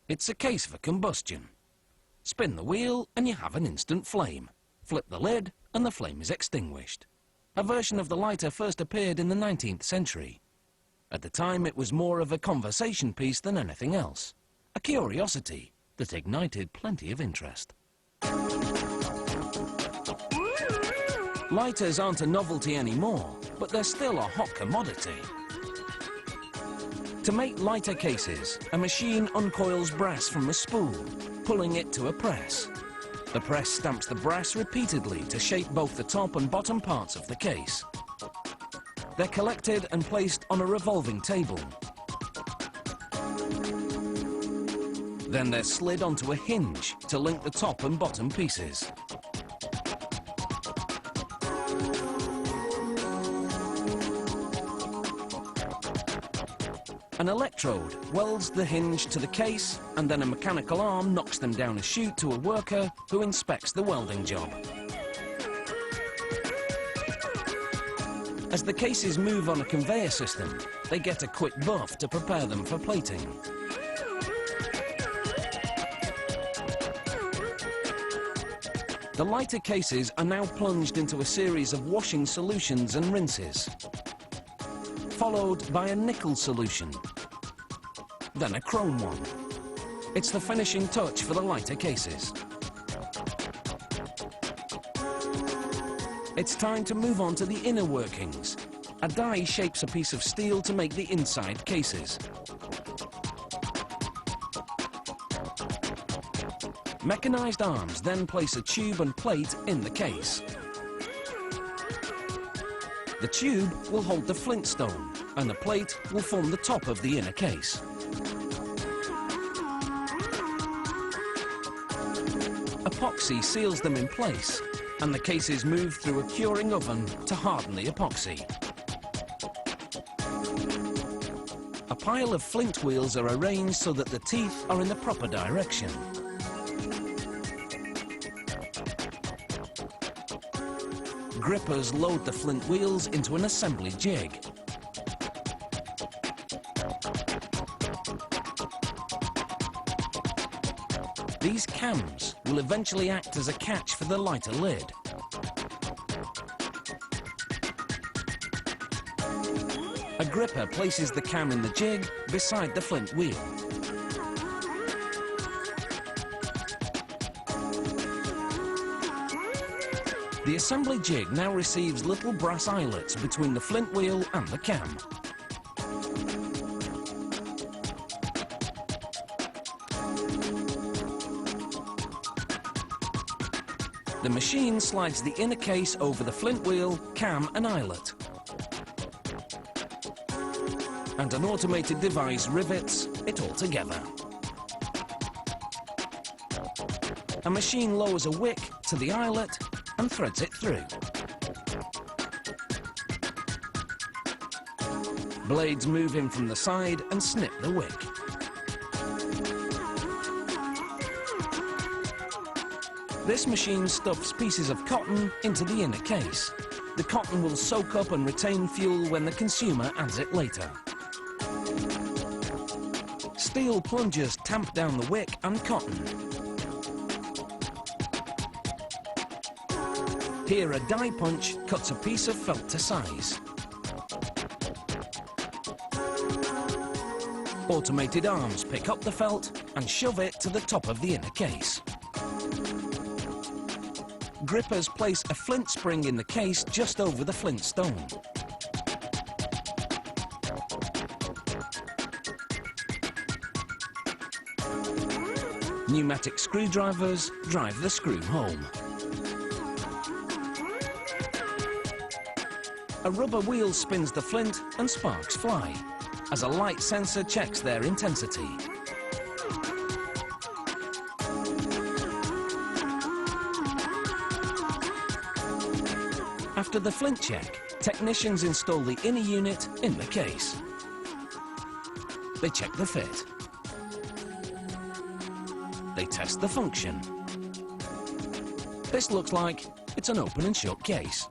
It's a case for combustion. Spin the wheel and you have an instant flame. Flip the lid and the flame is extinguished. A version of the lighter first appeared in the 19th century. At the time it was more of a conversation piece than anything else. A curiosity that ignited plenty of interest. Lighters aren't a novelty anymore, but they're still a hot commodity. To make lighter cases, a machine uncoils brass from a spool, pulling it to a press. The press stamps the brass repeatedly to shape both the top and bottom parts of the case. They're collected and placed on a revolving table. Then they're slid onto a hinge to link the top and bottom pieces. An electrode welds the hinge to the case, and then a mechanical arm knocks them down a chute to a worker who inspects the welding job. As the cases move on a conveyor system, they get a quick buff to prepare them for plating. The lighter cases are now plunged into a series of washing solutions and rinses, followed by a nickel solution, then a chrome one. It's the finishing touch for the lighter cases. It's time to move on to the inner workings. A die shapes a piece of steel to make the inside cases. Mechanized arms then place a tube and plate in the case. The tube will hold the flintstone, and the plate will form the top of the inner case. Epoxy seals them in place, and the cases move through a curing oven to harden the epoxy. A pile of flint wheels are arranged so that the teeth are in the proper direction. Grippers load the flint wheels into an assembly jig. These cams will eventually act as a catch for the lighter lid. A gripper places the cam in the jig beside the flint wheel. The assembly jig now receives little brass eyelets between the flint wheel and the cam. The machine slides the inner case over the flint wheel, cam and eyelet. And an automated device rivets it all together. A machine lowers a wick to the eyelet and threads it through. Blades move in from the side and snip the wick. This machine stuffs pieces of cotton into the inner case. The cotton will soak up and retain fuel when the consumer adds it later. Steel plungers tamp down the wick and cotton. Here, a die punch cuts a piece of felt to size. Automated arms pick up the felt and shove it to the top of the inner case. Grippers place a flint spring in the case just over the flint stone. Pneumatic screwdrivers drive the screw home. A rubber wheel spins the flint and sparks fly, as a light sensor checks their intensity. After the flint check, technicians install the inner unit in the case. They check the fit. They test the function. This looks like it's an open and shut case.